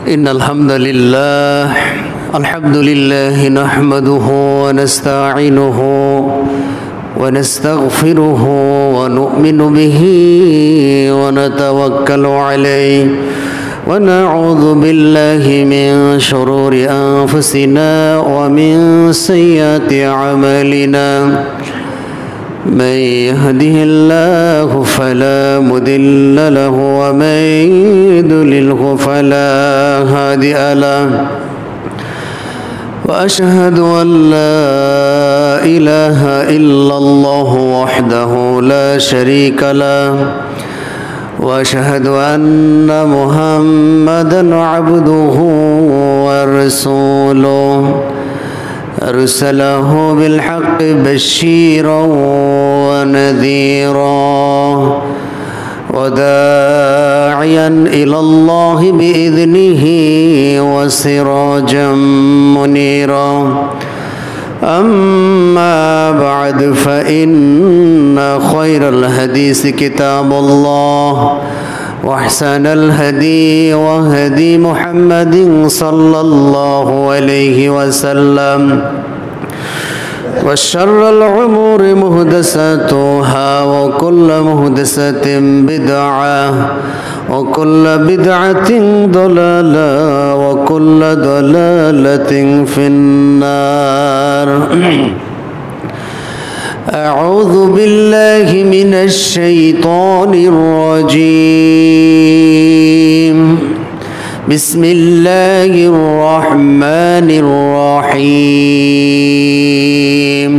إن الحمد لله نحمده ونستعينه ونستغفره ونؤمن به ونتوكل عليه ونعوذ بالله من شرور أنفسنا ومن سيئات أعمالنا من يهده الله فلا مضل له ومن يضلله فلا هادي له وأشهد أن لا إله إلا الله وحده لا شريك له وأشهد أن محمدا عبده ورسوله أرسله بالحق بشيرا ونذيرا وداعيا إلى الله بإذنه وسراجا منيرا أما بعد فإن خير الحديث كتاب الله وأحسن الهدي وهدي محمد صلى الله عليه وسلم وشر الأمور محدثاتها وكل محدثة بدعة وكل بدعة ضلالة وكل ضلالة في النار أعوذ بالله من الشيطان الرجيم بسم الله الرحمن الرحيم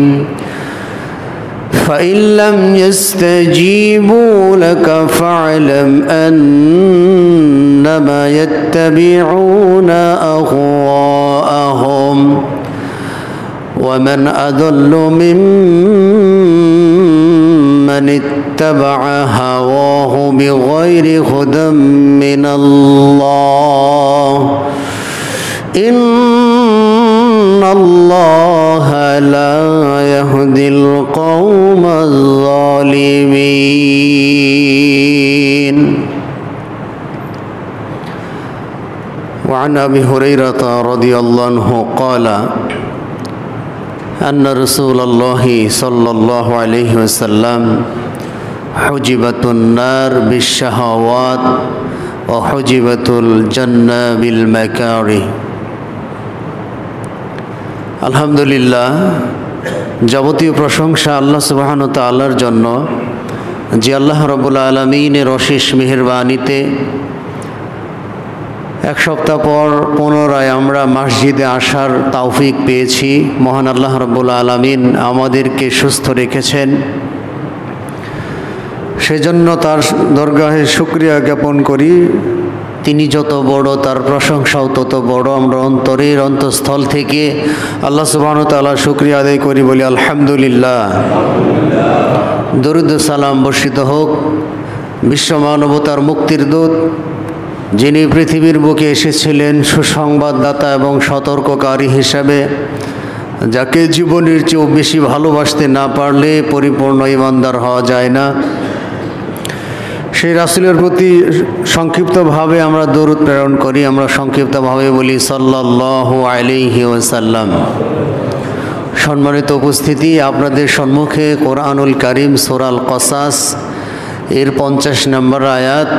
فإن لم يستجيبوا لك فاعلم أنما يتبعون أهواءهم ومن أضل ممن اتبع هواه بغير هدى من الله إن الله لا يهدي القوم الظالمين. وعن أبي هريرة رضي الله عنه قال أن رسول الله صلى الله عليه وسلم حجبت النار بالشهوات وحجبت الجنة بالمكاره. আলহামদুলিল্লাহ, যাবতীয় প্রশংসা আল্লাহ সুবহানাহু ওয়া তাআলার জন্য, যে আল্লাহ রাব্বুল আলামিনের অশেষ মেহেরবানিতে এক সপ্তাহ পর পুনরায় আমরা মসজিদে আসার তৌফিক পেয়েছি। মহান আল্লাহ রাব্বুল আলামিন আমাদেরকে সুস্থ রেখেছেন, সেজন্য তার দরগাহে শুকরিয়া জ্ঞাপন করি। তিনি যত বড়, তার প্রশংসাও তত বড়। আমরা অন্তরের অন্তঃস্থল থেকে আল্লাহ সুবহানাহু ওয়া তাআলার শুকরিয়া আদায় করি, বলি আলহামদুলিল্লাহ। দরুদ ও সালাম বর্ষিত হোক বিশ্ব মানবতার মুক্তির দূত, যিনি পৃথিবীর বুকে এসেছিলেন সুসংবাদদাতা এবং সতর্ককারী হিসাবে, যাকে জীবনের চেয়েও বেশি ভালোবাসতে না পারলে পরিপূর্ণ ঈমানদার হওয়া যায় না। সেই রাসূলের প্রতি সংক্ষিপ্তভাবে আমরা দরুদ প্রেরণ করি। আমরা সংক্ষিপ্তভাবে বলি সাল্লাল্লাহু আলাইহি ওয়াসাল্লাম। সম্মানিত উপস্থিতি, আপনাদের সম্মুখে কোরআনুল কারীম সূরা আল কসাস এর 50 নম্বর আয়াত,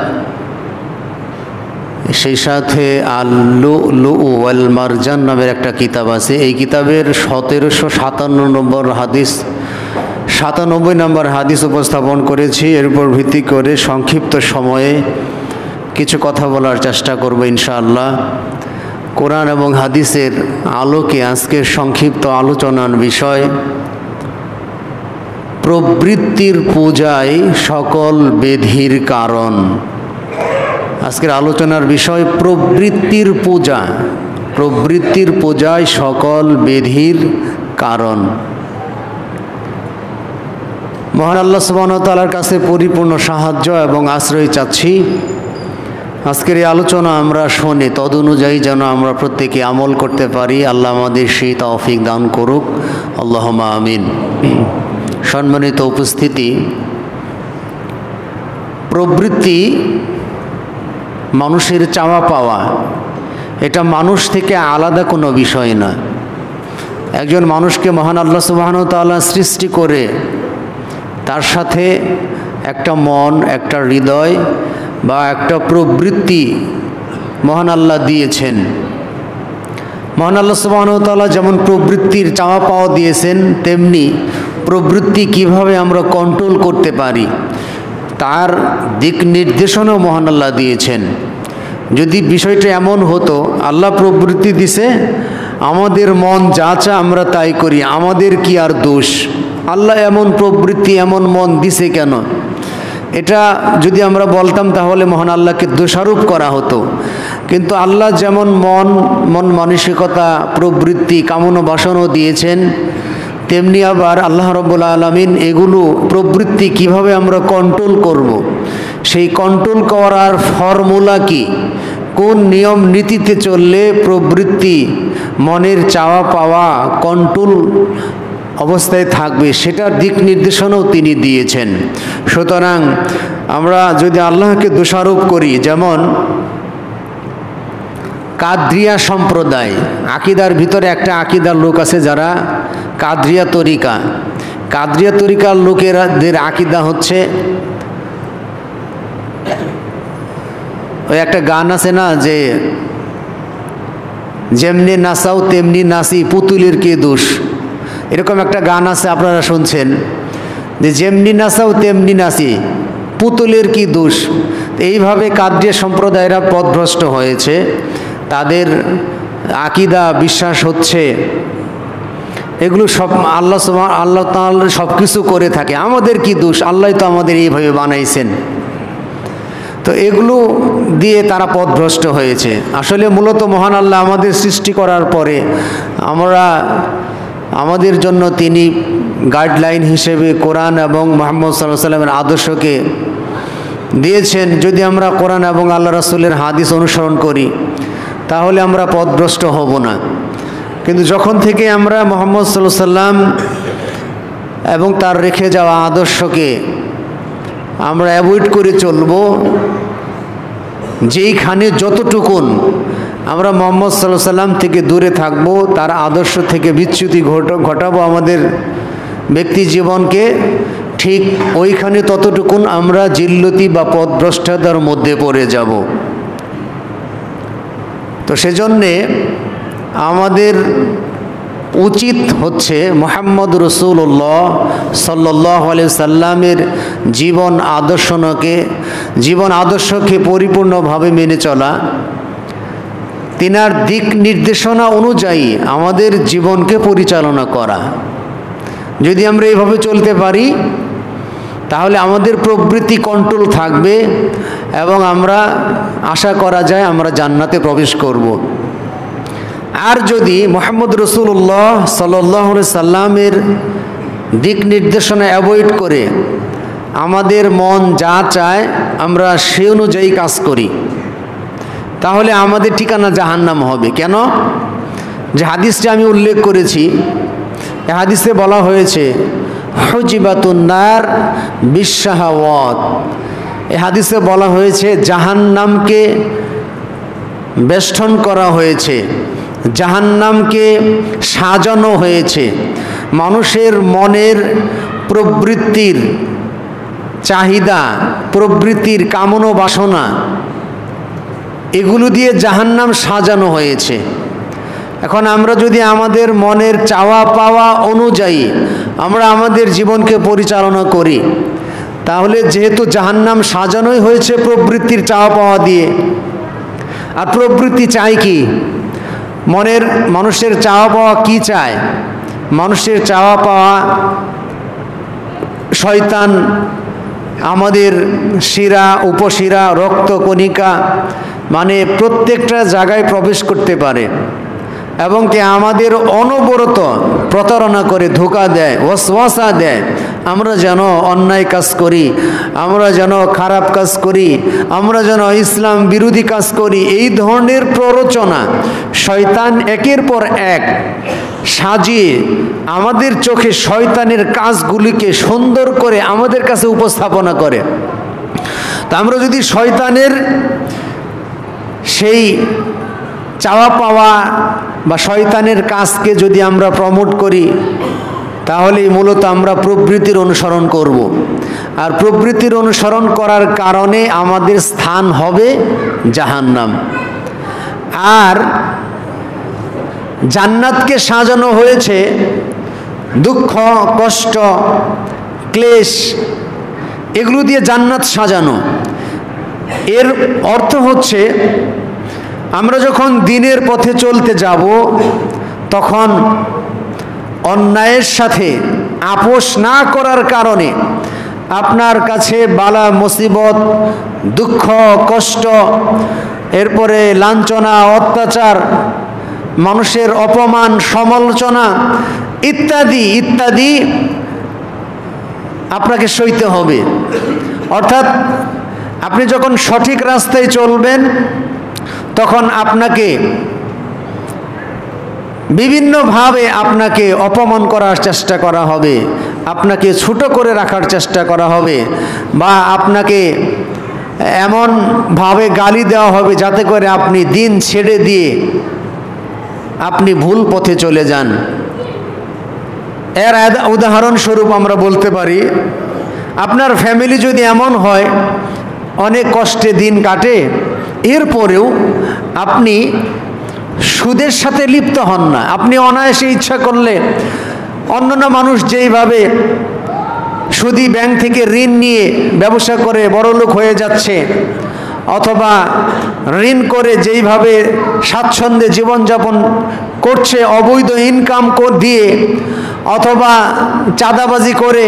সেই সাথে আল-লু'লু'ু ওয়াল মারজান নামের একটা কিতাব আছে। এই কিতাবের 1757 নম্বর হাদিস, 97 নম্বর হাদিস উপস্থাপন করেছি। এর উপর ভিত্তি করে সংক্ষিপ্ত সময়ে কিছু কথা বলার চেষ্টা করব ইনশাআল্লাহ। কোরআন এবং হাদিসের আলোকে আজকের সংক্ষিপ্ত আলোচনার বিষয় প্রবৃত্তির পূজায় সকল ব্যাধির কারণ। আজকের আলোচনার বিষয় প্রবৃত্তির পূজা, প্রবৃত্তির পূজায় সকল ব্যাধির কারণ। মহান আল্লাহ সুবহানাহু ওয়া তাআলার কাছে পরিপূর্ণ সাহায্য এবং আশ্রয় চাচ্ছি। আজকের এই আলোচনা আমরা শুনে তদনুযায়ী যেন আমরা প্রত্যেকে আমল করতে পারি। আল্লাহ আমাদের সেই তৌফিক দান করুক, আল্লাহুম্মা আমিন। সম্মানিত উপস্থিতি, প্রবৃত্তি মানুষের চাওয়া পাওয়া, এটা মানুষ থেকে আলাদা কোনো বিষয় না। একজন মানুষকে মহান আল্লাহ সুবহানাহু ওয়া তাআলা সৃষ্টি করে তার সাথে একটা মন, একটা হৃদয় বা একটা প্রবৃত্তি মহান আল্লাহ দিয়েছেন। মহান আল্লাহ সুবহানাহু ওয়া তাআলা যেমন প্রবৃত্তির চাওয়া পাওয়া দিয়েছেন, তেমনি প্রবৃত্তি কিভাবে আমরা কন্ট্রোল করতে পারি তার দিক নির্দেশনাও মহান আল্লাহ দিয়েছেন। যদি বিষয়টা এমন হতো আল্লাহ প্রবৃত্তি দিছে, আমাদের মন যা চা আমরা তাই করি, আমাদের কি আর দোষ? আল্লাহ এমন প্রবৃত্তি এমন মন দিছে কেন? এটা যদি আমরা বলতাম তাহলে মহান আল্লাহকে দোষারোপ করা হতো। কিন্তু আল্লাহ যেমন মন মানসিকতা, প্রবৃত্তি, কামনা বাসনাও দিয়েছেন, তেমনি আবার আল্লাহ রাব্বুল আলামিন এগুলো প্রবৃত্তি কিভাবে আমরা কন্ট্রোল করব, সেই কন্ট্রোল করার ফর্মুলা কি, কোন নিয়ম নীতিতে চললে প্রবৃত্তি, মনের চাওয়া পাওয়া কন্ট্রোল অবস্থায় থাকবে, সেটার দিক নির্দেশনাও তিনি দিয়েছেন। সুতরাং আমরা যদি আল্লাহকে দোষারোপ করি, যেমন কাদরিয়া সম্প্রদায়, আকিদার ভিতরে একটা আকিদার লোক আছে যারা কাদরিয়া তরিকা। কাদরিয়া তরিকার লোকেদের আকিদা হচ্ছে, ওই একটা গান আছে না যে যেমনি নাচাও তেমনি নাচি, পুতুলের কি দোষ, এরকম একটা গান আছে, আপনারা শুনছেন যে যেমনি নাচাও তেমনি নাচি, পুতুলের কি দোষ। এইভাবে কাদরিয়া সম্প্রদায়েরা পথভ্রষ্ট হয়েছে। তাদের আকিদা, বিশ্বাস হচ্ছে এগুলো সব আল্লাহ তাআলা সব কিছু করে থাকে, আমাদের কি দোষ, আল্লাহ তো আমাদের এইভাবে বানাইছেন। তো এগুলো দিয়ে তারা পথভ্রষ্ট হয়েছে। আসলে মূলত মহান আল্লাহ আমাদের সৃষ্টি করার পরে আমাদের জন্য তিনি গাইডলাইন হিসেবে কোরআন এবং মুহাম্মদ সাল্লাল্লাহু আলাইহি ওয়াসাল্লামের আদর্শকে দিয়েছেন। যদি আমরা কোরআন এবং আল্লাহ রাসূলের হাদিস অনুসরণ করি তাহলে আমরা পথভ্রষ্ট হব না। কিন্তু যখন থেকে আমরা মুহাম্মদ সাল্লাল্লাহু আলাইহি ওয়াসাল্লাম এবং তার রেখে যাওয়া আদর্শকে আমরা অ্যাভয়েড করে চলব, যেইখানে যতটুকুন আমরা মুহাম্মদ সাল্লাল্লাহু আলাইহি ওয়াসাল্লাম থেকে দূরে থাকব, তার আদর্শ থেকে বিচ্যুতি ঘটাবো আমাদের ব্যক্তি জীবনকে, ঠিক ওইখানে ততটুকুন আমরা জিল্লতি বা পথভ্রষ্টতার মধ্যে পড়ে যাব। তো সেজন্যে আমাদের উচিত হচ্ছে মুহাম্মদ রাসূলুল্লাহ সাল্লাল্লাহু আলাইহি সাল্লামের জীবন আদর্শকে পরিপূর্ণভাবে মেনে চলা, তিনার দিক নির্দেশনা অনুযায়ী আমাদের জীবনকে পরিচালনা করা। যদি আমরা এইভাবে চলতে পারি তাহলে আমাদের প্রবৃত্তি কন্ট্রোল থাকবে এবং আমরা আশা করা যায় আমরা জান্নাতে প্রবেশ করব। আর যদি মুহাম্মদ রাসূলুল্লাহ সাল্লাল্লাহু আলাইহি সাল্লামের দিক নির্দেশনা অ্যাভয়েড করে আমাদের মন যা চায় আমরা সে অনুযায়ী কাজ করি, তাহলে আমাদের ঠিকানা জাহান্নাম হবে। কেন? যে হাদিসটি আমি উল্লেখ করেছি, এই হাদিসে বলা হয়েছে হুজিবাতুন নার বিশাহাওয়াত। এই হাদিসে বলা হয়েছে জাহান্নামকে বেষ্টন করা হয়েছে, জাহান্নামকে সাজানো হয়েছে মানুষের মনের প্রবৃত্তির চাহিদা, প্রবৃত্তির কামনা বাসনা, এগুলো দিয়ে জাহান্নাম সাজানো হয়েছে। এখন আমরা যদি আমাদের মনের চাওয়া পাওয়া অনুযায়ী আমরা আমাদের জীবনকে পরিচালনা করি, তাহলে যেহেতু জাহান্নাম সাজানোই হয়েছে প্রবৃত্তির চাওয়া পাওয়া দিয়ে, আর প্রবৃত্তি চাই কি? মানুষের চাওয়া পাওয়া কি চায়? মানুষের চাওয়া পাওয়া, শয়তান আমাদের শিরা, উপশিরা, রক্তকণিকা, মানে প্রত্যেকটা জায়গায় প্রবেশ করতে পারে এবং কি আমাদের অনবরত প্রতারণা করে, ধোঁকা দেয়, ওয়াসওয়াসা দেয়, আমরা যেন অন্যায় কাজ করি, আমরা যেন খারাপ কাজ করি, আমরা যেন ইসলাম বিরোধী কাজ করি। এই ধরনের প্ররোচনা শয়তান একের পর এক সাজিয়ে আমাদের চোখে শয়তানের কাজগুলিকে সুন্দর করে আমাদের কাছে উপস্থাপনা করে। তা আমরা যদি শয়তানের সেই চাওয়া পাওয়া বা শয়তানের কাজকে যদি আমরা প্রমোট করি, তাহলেই মূলত আমরা প্রবৃত্তির অনুসরণ করব। আর প্রবৃত্তির অনুসরণ করার কারণে আমাদের স্থান হবে জাহান্নাম। আর জান্নাতকে সাজানো হয়েছে দুঃখ, কষ্ট, ক্লেশ, এগুলো দিয়ে জান্নাত সাজানো। এর অর্থ হচ্ছে আমরা যখন দিনের পথে চলতে যাব, তখন অন্যায়ের সাথে আপোষ না করার কারণে আপনার কাছে বালা মুসিবত, দুঃখ, কষ্ট, এরপরে লাঞ্ছনা, অত্যাচার, মানুষের অপমান, সমালোচনা ইত্যাদি ইত্যাদি আপনাকে সইতে হবে। অর্থাৎ আপনি যখন সঠিক রাস্তায় চলবেন, তখন আপনাকে বিভিন্নভাবে আপনাকে অপমান করার চেষ্টা করা হবে, আপনাকে ছোট করে রাখার চেষ্টা করা হবে, বা আপনাকে এমনভাবে গালি দেওয়া হবে যাতে করে আপনি দিন ছেড়ে দিয়ে আপনি ভুল পথে চলে যান। এর উদাহরণস্বরূপ আমরা বলতে পারি, আপনার ফ্যামিলি যদি এমন হয় অনেক কষ্টে দিন কাটে, এরপরেও আপনি সুদের সাথে লিপ্ত হন না। আপনি অনায়াসে ইচ্ছা করলে অন্যান্য মানুষ যেইভাবে সুদী ব্যাংক থেকে ঋণ নিয়ে ব্যবসা করে বড়লোক হয়ে যাচ্ছে, অথবা ঋণ করে যেইভাবে স্বাচ্ছন্দ্যে জীবনযাপন করছে অবৈধ ইনকাম দিয়ে, অথবা চাঁদাবাজি করে,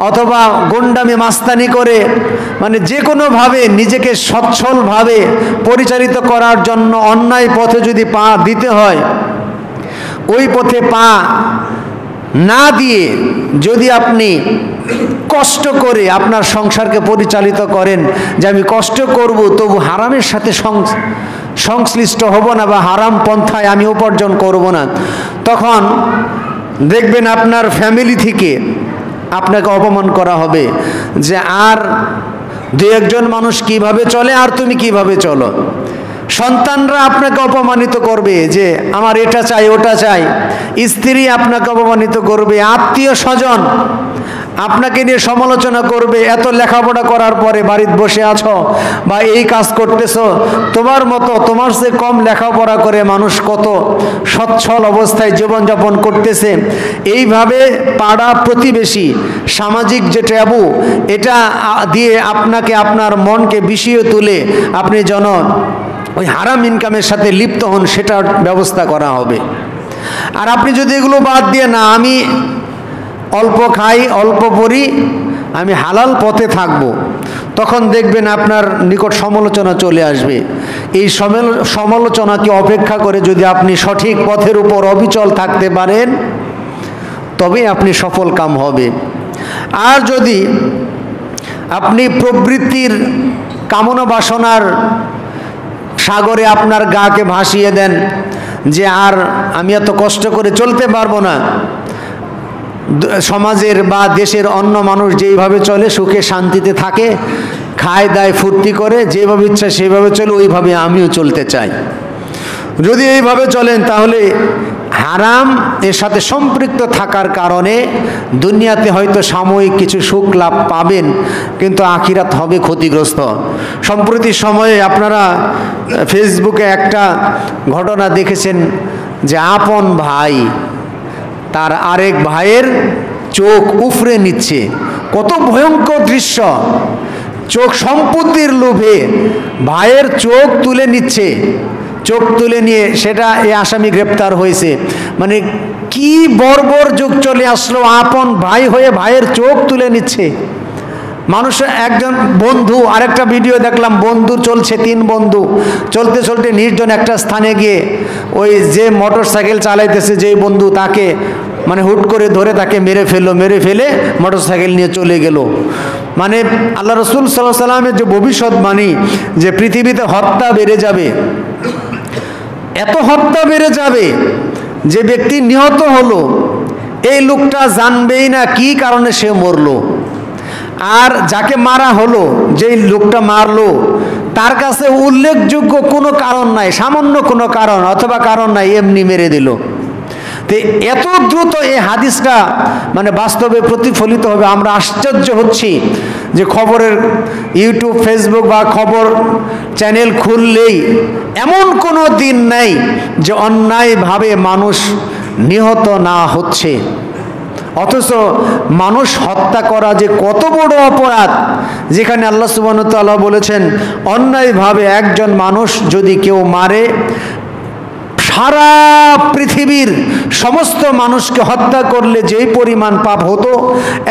অথবা গুন্ডামি মাস্তানি করে, মানে যে কোনোভাবে নিজেকে সচ্ছলভাবে পরিচালিত করার জন্য অন্যায় পথে যদি পা দিতে হয়, ওই পথে পা না দিয়ে যদি আপনি কষ্ট করে আপনার সংসারকে পরিচালিত করেন, যে আমি কষ্ট করব তবু হারামের সাথে সংশ্লিষ্ট হব না বা হারাম পন্থায় আমি উপার্জন করব না, তখন দেখবেন আপনার ফ্যামিলি থেকে আপনাকে অপমান করা হবে যে আর দু একজন মানুষ কিভাবে চলে আর তুমি কিভাবে চলো। সন্তানরা আপনাকে অপমানিত করবে যে আমার এটা চাই ওটা চাই, স্ত্রী আপনাকে অপমানিত করবে, আত্মীয় স্বজন আপনাকে নিয়ে সমালোচনা করবে, এত লেখাপড়া করার পরে বাড়িতে বসে আছো বা এই কাজ করতেছো, তোমার মতো তোমার চেয়ে কম লেখাপড়া করে মানুষ কত সচ্ছল অবস্থায় জীবনযাপন করতেছে। এইভাবে পাড়া প্রতিবেশী, সামাজিক যে ট্যাবু, এটা দিয়ে আপনাকে আপনার মনকে বিষিয়ে তুলে আপনি যেন ওই হারাম ইনকামের সাথে লিপ্ত হন, সেটার ব্যবস্থা করা হবে। আর আপনি যদি এগুলো বাদ দিয়ে না, আমি অল্প খাই, অল্প পড়ি, আমি হালাল পথে থাকব, তখন দেখবেন আপনার নিকট সমালোচনা চলে আসবে। এই সমালোচনাকে অপেক্ষা করে যদি আপনি সঠিক পথের উপর অবিচল থাকতে পারেন, তবেই আপনি সফল কাম হবে। আর যদি আপনি প্রবৃত্তির কামনা বাসনার সাগরে আপনার গাকে ভাসিয়ে দেন যে আর আমি এত কষ্ট করে চলতে পারবো না, সমাজের বা দেশের অন্য মানুষ যেইভাবে চলে সুখে শান্তিতে থাকে, খায় দায় ফুর্তি করে, যেভাবে ইচ্ছা সেইভাবে চলে, ওইভাবে আমিও চলতে চাই, যদি এইভাবে চলেন তাহলে হারাম এর সাথে সম্পৃক্ত থাকার কারণে দুনিয়াতে হয়তো সাময়িক কিছু সুখ লাভ পাবেন, কিন্তু আখিরাত হবে ক্ষতিগ্রস্ত। সম্প্রতি সময়ে আপনারা ফেসবুকে একটা ঘটনা দেখেছেন যে আপন ভাই তার আরেক ভাইয়ের চোখ উফরে নিচ্ছে। কত ভয়ঙ্কর দৃশ্য! চোখ সম্পত্তির লোভে ভাইয়ের চোখ তুলে নিচ্ছে, চোখ তুলে নিয়ে সেটা এই আসামি গ্রেপ্তার হয়েছে। মানে কি বর্বর যুগ চলে আসলো, আপন ভাই হয়ে ভাইয়ের চোখ তুলে নিচ্ছে। মানুষ, একজন বন্ধু, আরেকটা ভিডিও দেখলাম, বন্ধু চলছে, 3 বন্ধু চলতে চলতে নির্জন একটা স্থানে গিয়ে ওই যে মোটর সাইকেল চালাইতেছে যেই বন্ধু, তাকে মানে হুট করে ধরে তাকে মেরে ফেলে মোটর সাইকেল নিয়ে চলে গেল। মানে আল্লাহ রসুল সাল্লাল্লাহু আলাইহি সাল্লামের যে ভবিষ্যৎবাণী যে পৃথিবীতে হত্যা বেড়ে যাবে, এত হত্যা বেড়ে যাবে যে ব্যক্তি নিহত হলো এই লোকটা জানবেই না কি কারণে সে মরলো, আর যাকে মারা হলো, যেই লোকটা মারলো তার কাছে উল্লেখযোগ্য কোনো কারণ নাই, সামান্য কোনো কারণ অথবা কারণ নাই, এমনি মেরে দিল। তো এত দ্রুত এই হাদিসটা মানে বাস্তবে প্রতিফলিত হবে। আমরা আশ্চর্য হচ্ছি যে খবরের ইউটিউব, ফেসবুক বা খবর চ্যানেল খুললেই এমন কোনো দিন নেই যে অন্যায়ভাবে মানুষ নিহত না হচ্ছে। অথচ মানুষ হত্যা করা যে কত বড় অপরাধ, যেখানে আল্লাহ সুবহানাহু ওয়া তাআলা বলেছেন অন্যায়ভাবে একজন মানুষ যদি কেউ মারে, সারা পৃথিবীর সমস্ত মানুষকে হত্যা করলে যেই পরিমাণ পাপ হতো,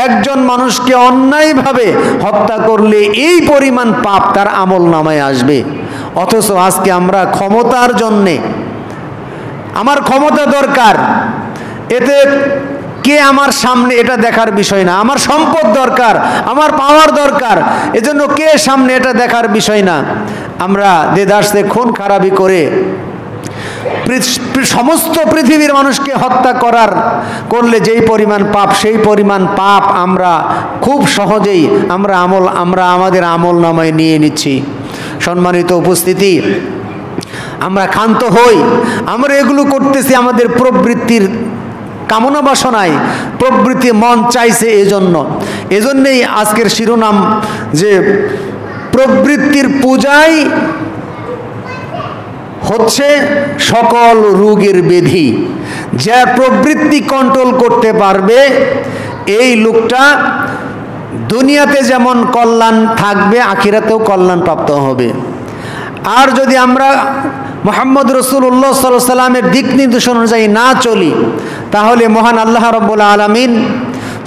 একজন মানুষকে অন্যায়ভাবে হত্যা করলে এই পরিমাণ পাপ তার আমল নামায় আসবে। অথচ আজকে আমরা ক্ষমতার জন্যে, আমার ক্ষমতা দরকার, এতে কে আমার সামনে এটা দেখার বিষয় না, আমার সম্পদ দরকার, আমার পাওয়ার দরকার, এজন্য কে সামনে এটা দেখার বিষয় না, আমরা দেদারসে খুন খারাপি করে সমস্ত পৃথিবীর মানুষকে হত্যা করলে যেই পরিমাণ পাপ, সেই পরিমাণ পাপ আমরা খুব সহজেই আমরা আমাদের আমল নামায় নিয়ে নিচ্ছি। সম্মানিত উপস্থিতি, আমরা ক্ষান্ত হই, আমরা এগুলো করতেছি আমাদের প্রবৃত্তির কামনা বাসনায়, প্রবৃত্তি মন চাইছে। এজন্যই আজকের শিরোনাম যে প্রবৃত্তির পূজাই হচ্ছে সকল রোগের ব্যাধি। যে প্রবৃত্তি কন্ট্রোল করতে পারবে এই লোকটা দুনিয়াতে যেমন কল্যাণ থাকবে, আখিরাতেও কল্যাণ প্রাপ্ত হবে। আর যদি আমরা মুহাম্মদ রাসূলুল্লাহ সাল্লাল্লাহু আলাইহি ওয়াসাল্লামের দিক নির্দেশনা অনুযায়ী না চলি, তাহলে মহান আল্লাহ রাব্বুল আলামিন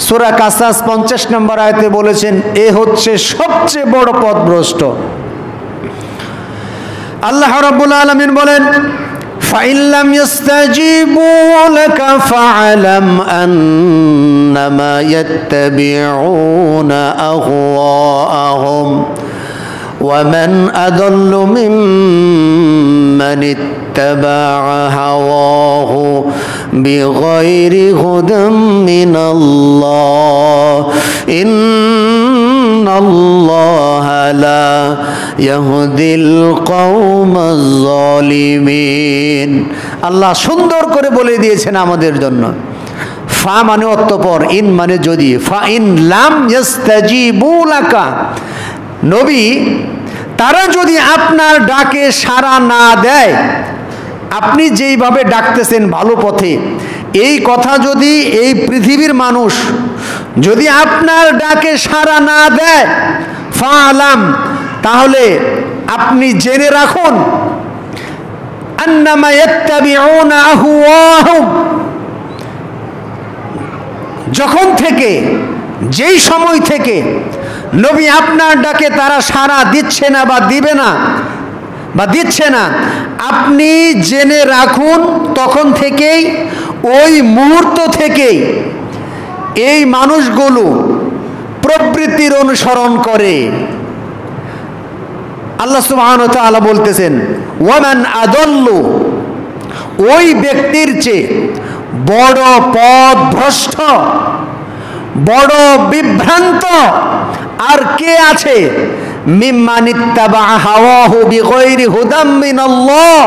সূরা কাসাস 50 নম্বর আয়াতে বলেছেন, এ হচ্ছে সবচেয়ে বড় পথভ্রষ্ট। আল্লাহ রাব্বুল আলামিন বলেন, فَإِن لَّمْ يَسْتَجِيبُوا لَكَ فَاعْلَمْ أَنَّمَا يَتَّبِعُونَ أَهْوَاءَهُمْ وَمَنْ أَضَلُّ مِمَّنِ اتَّبَعَ هَوَاهُ بِغَيْرِ هُدًى مِّنَ اللَّهِ إِنَّ اللَّهَ لَا يَهْدِي الْقَوْمَ الظَّالِمِينَ। আল্লাহ সুন্দর করে বলে দিয়েছেন আমাদের জন্য। ফা মানে অতঃপর, ইন মানে যদি। ফা ইন লাম ইয়াস্তাজিবু লাকা, নবী তারা যদি আপনার ডাকে সাড়া না দেয়, আপনি যেইভাবে ডাকতেছেন ভালো পথে, এই কথা যদি এই পৃথিবীর মানুষ যদি আপনার ডাকে সাড়া না দেয়, ফালাম, তাহলে আপনি জেনে রাখুন, আন্নামা ইয়াত্তাবিউনা আহওয়াহুম, যখন থেকে, যেই সময় থেকে নবী আপনার ডাকে তারা সাড়া দিচ্ছে না বা দিবে না বা দিচ্ছে না, আপনি জেনে রাখুন তখন থেকেই, ওই মুহূর্ত থেকেই এই মানুষগুলো প্রবৃত্তির অনুসরণ করে। আল্লাহ সুবহানাহু ওয়া তাআলা বলতেছেন, ওয়ামান আদাল্লু, ওই ব্যক্তির চেয়ে বড় পথভ্রষ্ট, বড় বিভ্রান্ত আর কে আছে? মিম্মান ইত্তাবা হাওয়াহু বিগাইরি হুদাম মিনাল্লাহ,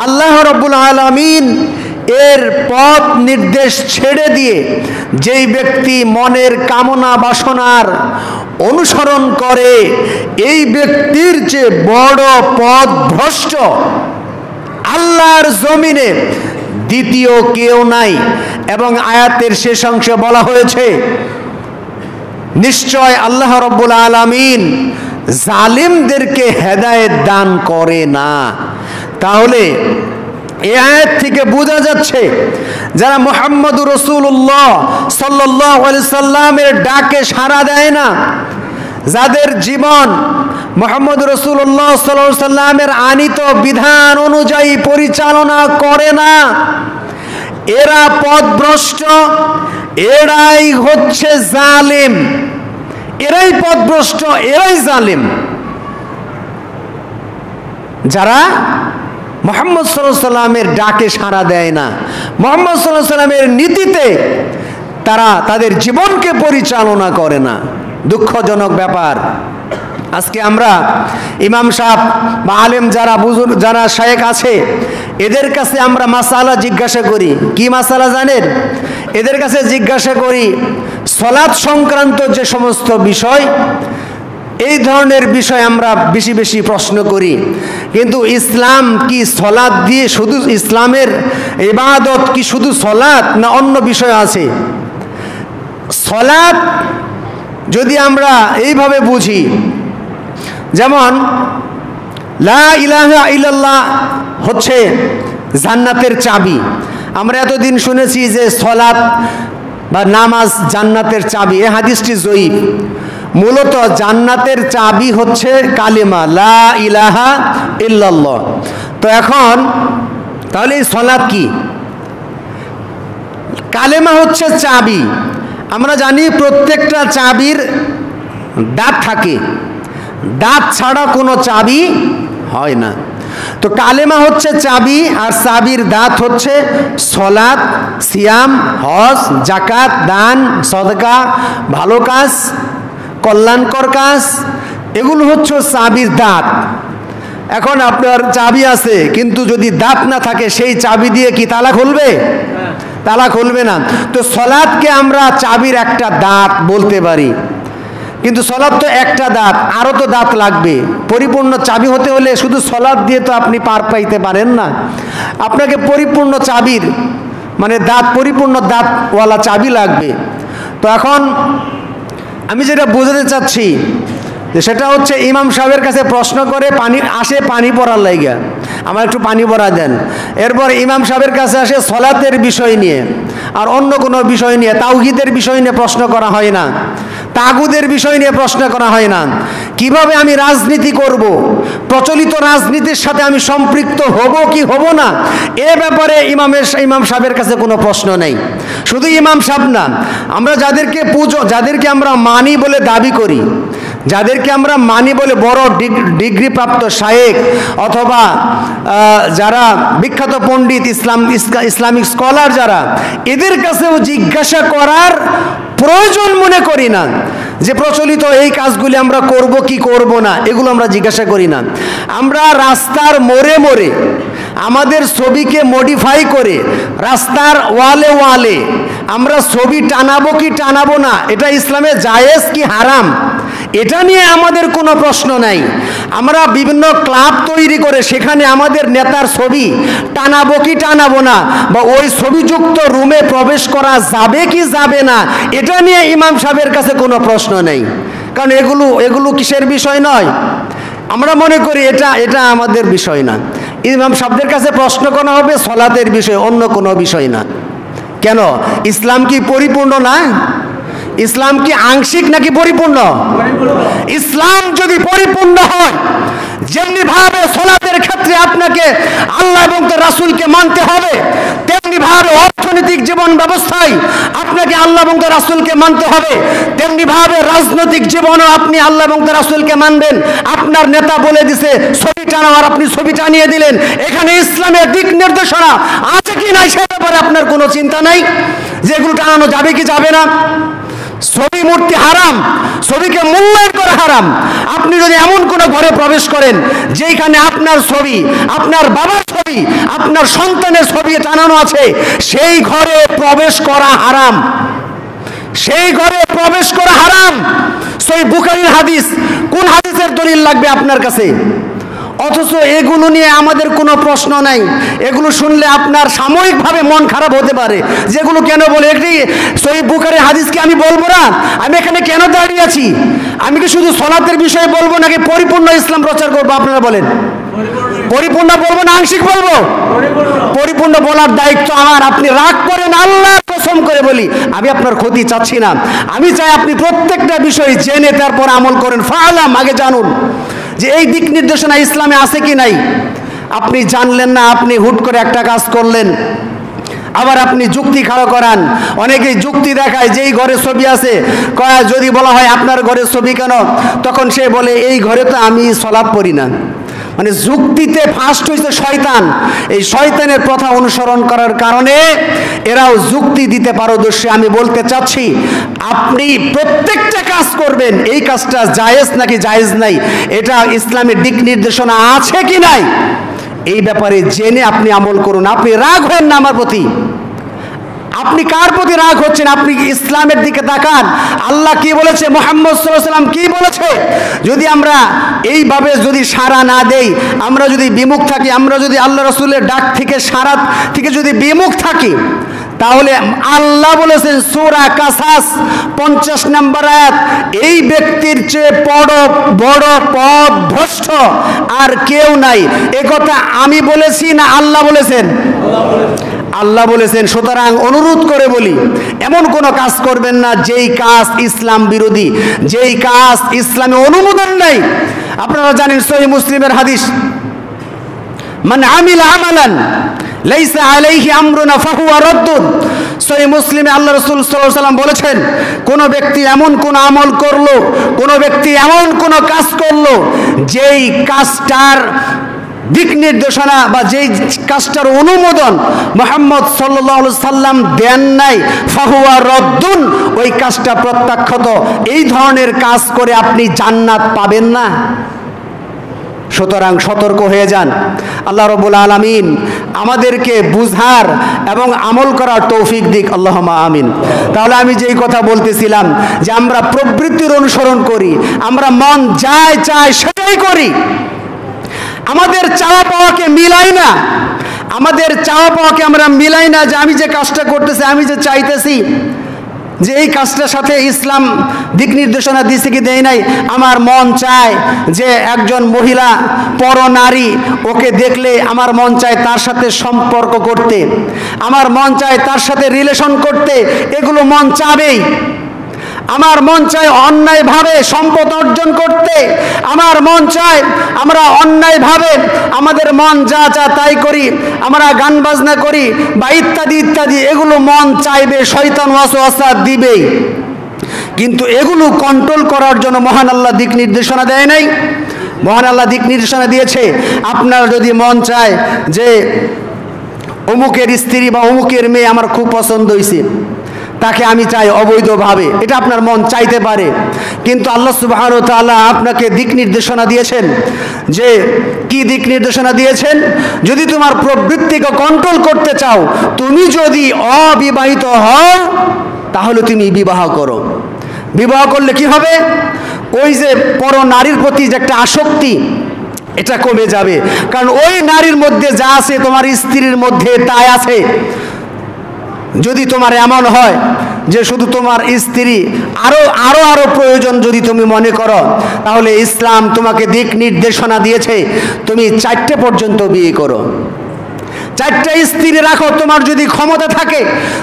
আল্লাহ রাব্বুল আলামিন এর পথ নির্দেশ ছেড়ে দিয়ে যেই ব্যক্তি মনের কামনা বাসনার অনুসরণ করে, এই ব্যক্তির চেয়ে বড় পথভ্রষ্ট আল্লাহর জমিনে দ্বিতীয় কেউ নাই। এবং আয়াতের শেষ অংশে বলা হয়েছে, নিশ্চয় আল্লাহ রাব্বুল আলামিন জালিমদেরকে হেদায়েত দান করে না। তাহলে এই আয়াত থেকে বোঝা যাচ্ছে, যারা মুহাম্মদুর রাসূলুল্লাহ সাল্লাল্লাহু আলাইহি সাল্লামের ডাকে সাড়া দেয় না, যাদের জীবন মুহাম্মদুর রাসূলুল্লাহ সাল্লাল্লাহু আলাইহি সাল্লামের আনিত বিধান অনুযায়ী পরিচালনা করে না, এরা পথভ্রষ্ট, এরাই হচ্ছে জালিম, এরাই পথভ্রষ্ট, এরাই জালিম। যারা মুহাম্মদ সাল্লাল্লাহু আলাইহি সাল্লামের ডাকে সাড়া দেয় না, মুহাম্মদ সাল্লাল্লাহু আলাইহি সাল্লামের নীতিতে তারা তাদের জীবনকে পরিচালনা করে না। দুঃখজনক ব্যাপার। আজকে আমরা ইমাম সাহেব বা আলেম যারা বুজুর্গ যারা শায়েখ আছে এদের কাছে আমরা মাসালা জিজ্ঞাসা করি। কি মাসালা জানেন? এদের কাছে জিজ্ঞাসা করি সালাত সংক্রান্ত যে সমস্ত বিষয়, এই ধরনের বিষয় আমরা বেশি বেশি প্রশ্ন করি। কিন্তু ইসলাম কি সালাত দিয়ে শুধু, ইসলামের ইবাদত কি শুধু সালাত না অন্য বিষয় আছে? সালাত যদি আমরা এইভাবে বুঝি, যেমন লা ইলাহা ইল্লাল্লাহ হচ্ছে জান্নাতের চাবি। আমরা এতদিন শুনেছি যে সালাত বা নামাজ জান্নাতের চাবি, এই হাদিসটি জয়ীফ। মূলত জান্নাতের চাবি হচ্ছে কালিমা লা ইলাহা ইল্লাল্লাহ। তো এখন তাহলে এই সালাত কি? কালেমা হচ্ছে চাবি। আমরা জানি প্রত্যেকটা চাবির দাঁত থাকে, দাঁত ছাড়া কোনো চাবি হয় না। তো কালেমা হচ্ছে চাবি, আর চাবির দাঁত হচ্ছে সালাত, সিয়াম, হজ, যাকাত, দান, সদকা, ভালো কাজ, কল্যাণকর কাজ, এগুলো হচ্ছে চাবির দাঁত। এখন আপনার চাবি আছে কিন্তু যদি দাঁত না থাকে সেই চাবি দিয়ে কি তালা খুলবে? তালা খুলবে না। তো সালাতকে আমরা চাবির একটা দাঁত বলতে পারি, কিন্তু সালাত তো একটা দাঁত, আরও তো দাঁত লাগবে। পরিপূর্ণ চাবি হতে হলে শুধু সালাত দিয়ে তো আপনি পার পাইতে পারেন না, আপনাকে পরিপূর্ণ চাবির মানে দাঁত, পরিপূর্ণ দাঁতওয়ালা চাবি লাগবে। তো এখন আমি যেটা বোঝাতে চাচ্ছি যে সেটা হচ্ছে ইমাম সাহেবের কাছে প্রশ্ন করে পানি আসে, পানি পড়ার লাইগা আমার একটু পানি পড়া দেন। এরপর ইমাম সাহেবের কাছে আসে সালাতের বিষয় নিয়ে, আর অন্য কোনো বিষয় নিয়ে, তাওহীদের বিষয় নিয়ে প্রশ্ন করা হয় না, তাগুদের বিষয় নিয়ে প্রশ্ন করা হয় না। কিভাবে আমি রাজনীতি করব, প্রচলিত রাজনীতির সাথে আমি সম্পৃক্ত হব কি হব না, এ ব্যাপারে ইমাম সাহেবের কাছে কোনো প্রশ্ন নেই। শুধু ইমাম সাহেব না, আমরা যাদেরকে আমরা মানি বলে দাবি করি, যাদেরকে আমরা মানি বলে বড় ডিগ্রি প্রাপ্ত শায়েখ অথবা যারা বিখ্যাত পণ্ডিত, ইসলামিক স্কলার যারা, এদের কাছেও জিজ্ঞাসা করার প্রয়োজন মনে করি না যে প্রচলিত এই কাজগুলি আমরা করব কি করব না, এগুলো আমরা জিজ্ঞাসা করি না। আমরা রাস্তার মোড়ে মোড়ে আমাদের ছবিকে মডিফাই করে রাস্তার ওয়ালে ওয়ালে আমরা ছবি টানাবো কি টানাবো না, এটা ইসলামে জায়েজ কি হারাম, এটা নিয়ে আমাদের কোনো প্রশ্ন নাই। আমরা বিভিন্ন ক্লাব তৈরি করে সেখানে আমাদের নেতার ছবি টানাবো কি টানাবো না, বা ওই ছবিযুক্ত রুমে প্রবেশ করা যাবে কি যাবে না, এটা নিয়ে ইমাম সাহেবের কাছে কোনো প্রশ্ন নেই। কারণ এগুলো কিসের বিষয় নয়, আমরা মনে করি এটা আমাদের বিষয় না। ইমাম সাহেবদের কাছে প্রশ্ন করা হবে সালাতের বিষয়, অন্য কোনো বিষয় না। কেন? ইসলাম কি পরিপূর্ণ না? ইসলাম কি আংশিক নাকি পরিপূর্ণ? ইসলাম যদি পরিপূর্ণ হয়, যেমনি ভাবে সালাতের ক্ষেত্রে আপনাকে আল্লাহ এবং তার রাসূলকে মানতে হবে, তেমনি ভাবে অর্থনৈতিক জীবন ব্যবস্থায় আপনাকে আল্লাহ এবং তার রাসূলকে মানতে হবে, তেমনি ভাবে রাজনৈতিক জীবনও আপনি আল্লাহ এবং তার রাসূলকে মানবেন। আপনার নেতা বলে দিছে ছবি টানাও, আর আপনি ছবি টানিয়ে দিলেন। এখানে ইসলামের দিক নির্দেশনা আছে কি নাই সে ব্যাপারে আপনার কোনো চিন্তা নাই, যেগুলো টানানো যাবে কি যাবে না। ছবি মূর্তি হারাম, ছবিকে মূল্যায়ন করা হারাম। আপনি যদি এমন কোনো ঘরে প্রবেশ করেন যেখানে আপনার ছবি, আপনার বাবার ছবি, আপনার সন্তানের ছবি টানানো আছে, সেই ঘরে প্রবেশ করা হারাম, সেই ঘরে প্রবেশ করা হারাম। সহিহ বুখারীর হাদিস, কোন হাদিসের দলিল লাগবে আপনার কাছে? অথচ এগুলো নিয়ে আমাদের কোনো প্রশ্ন নাই। এগুলো শুনলে আপনার সাময়িকভাবে মন খারাপ হতে পারে, যেগুলো কেন বলে, একটি সহিহ বুখারীর হাদিসকে আমি বলবো না? আমি এখানে কেন দাঁড়িয়ে আছি? আমি কি শুধু সালাতের বিষয়ে বলবো নাকি পরিপূর্ণ ইসলাম প্রচার করবো? আপনারা বলেন, পরিপূর্ণ বলবো না আংশিক বলবো? পরিপূর্ণ বলার দায়িত্ব আমার। আপনি রাগ করেন, আল্লাহর কসম করে বলি, আমি আপনার ক্ষতি চাচ্ছি না। আমি চাই আপনি প্রত্যেকটা বিষয় জেনে তারপর আমল করেন। ফাআলাম, আগে জানুন যে এই দিক নির্দেশনা ইসলামে আছে কি নাই। আপনি জানলেন না, আপনি হুট করে একটা কাজ করলেন, আবার আপনি যুক্তি খাড়া করান। অনেকেই যুক্তি দেখায় যে এই ঘরে ছবি আছে, যদি বলা হয় আপনার ঘরে ছবি কেন, তখন সে বলে এই ঘরে তো আমি সালাত পড়ি না। মানে যুক্তিতে ফার্স্ট হয়েছে শয়তান। এই শয়তানের প্রথা অনুসরণ করার কারণে এরাও যুক্তি দিতে পারদর্শী। আমি বলতে চাচ্ছি, আপনি প্রত্যেকটা কাজ করবেন, এই কাজটা জায়েজ নাকি জায়েজ নাই, এটা ইসলামের দিক নির্দেশনা আছে কি নাই, এই ব্যাপারে জেনে আপনি আমল করুন। আপনি রাগ হন না আমার প্রতি। আপনি কার প্রতি রাগ হচ্ছেন? আপনি ইসলামের দিকে তাকান। আল্লাহ কি বলেছে, মুহাম্মদ সাল্লাল্লাহু আলাইহি ওয়াসাল্লাম কি বলেছে? যদি আমরা এইভাবে যদি সাড়া না দেই, আমরা যদি বিমুখ থাকি, আমরা যদি আল্লাহ রাসূলের ডাক থেকে সাড়া থেকে যদি বিমুখ থাকি, তাহলে আল্লাহ বলেছেন সূরা কাসাস 50 নম্বর আয়াত, এই ব্যক্তির চেয়ে বড় পথভ্রষ্ট আর কেউ নাই। এ কথা আমি বলেছি না আল্লাহ বলেছেন? আল্লাহ বলেছেন। সুতরাং অনুরোধ করে বলি, এমন কোনো কাজ করবেন না যেই কাজ ইসলাম বিরোধী, যেই কাজ ইসলামে অনুমোদন নেই। আপনারা জানেন সহিহ মুসলিমের হাদিস, মান আমিলা আমালান লাইসা আলাইহি আমরুনা ফাহুয়া রাদ্দুন। সহিহ মুসলিমে আল্লাহ রাসূল সাল্লাল্লাহু আলাইহি ওয়াসাল্লাম বলেছেন, কোন ব্যক্তি এমন কোন আমল করলো, কোন ব্যক্তি এমন কোন কাজ করলো, যেই কাজটার দিক নির্দেশনা বা যেই কাজটার অনুমোদন মুহাম্মদ সাল্লাল্লাহু আলাইহি সাল্লাম দেন নাই, ফাহুয়া রাদ্দুন, ওই কাজটা প্রত্যাখ্যাত। এই ধরনের কাজ করে আপনি জান্নাত পাবেন না। সুতরাং সতর্ক হয়ে যান। আল্লাহ রাব্বুল আলামিন আমাদেরকে বুঝার এবং আমল করার তৌফিক দিক, আল্লাহুম্মা আমিন। তাহলে আমি যেই কথা বলতেছিলাম যে আমরা প্রবৃত্তির অনুসরণ করি, আমরা মন যায় চায় সেটাই করি, আমাদের চাওয়া পাওয়াকে মিলাই না, আমাদের চাওয়া পাওয়াকে আমরা মিলাই না, যে আমি যে কাজটা করতেছি, আমি যে চাইতেছি যে এই কাজটার সাথে ইসলাম দিক নির্দেশনা দিছে কি দেয় নাই। আমার মন চায় যে একজন মহিলা পরনারী, ওকে দেখলে আমার মন চায় তার সাথে সম্পর্ক করতে, আমার মন চায় তার সাথে রিলেশন করতে, এগুলো মন চাবেই। আমার মন চায় অন্যায়ভাবে সম্পদ অর্জন করতে, আমার মন চায় আমরা অন্যায়ভাবে আমাদের মন যা যা তাই করি, আমরা গান বাজনা করি বা ইত্যাদি ইত্যাদি, এগুলো মন চাইবে, শয়তান ওয়াসওয়াসা দিবেই। কিন্তু এগুলো কন্ট্রোল করার জন্য মহান আল্লাহ দিক নির্দেশনা দেয় নাই। মহান আল্লাহ দিক নির্দেশনা দিয়েছে, আপনার যদি মন চায় যে অমুকের স্ত্রী বা অমুকের মেয়ে আমার খুব পছন্দ হয়েছে, তাকে আমি চাই অবৈধভাবে, এটা আপনার মন চাইতে পারে। কিন্তু আল্লাহ সুবহানাহু ওয়া তাআলা আপনাকে দিক নির্দেশনা দিয়েছেন। যে কি দিক নির্দেশনা দিয়েছেন? যদি তোমার প্রবৃত্তিকে কন্ট্রোল করতে চাও, তুমি যদি অবিবাহিত হও, তাহলে তুমি বিবাহ করো। বিবাহ করলে কি হবে? ওই যে পর নারীর প্রতি যে একটা আসক্তি, এটা কমে যাবে। কারণ ওই নারীর মধ্যে যা আছে তোমার স্ত্রীর মধ্যে তাই আছে। যদি তোমার এমন হয় যে শুধু তোমার স্ত্রী, আরো প্রয়োজন যদি তুমি মনে করো, তাহলে ইসলাম তোমাকে দিক নির্দেশনা দিয়েছে তুমি 4টে পর্যন্ত বিয়ে করো। 4টে স্ত্রী রাখো। তোমার যদি ক্ষমতা থাকে,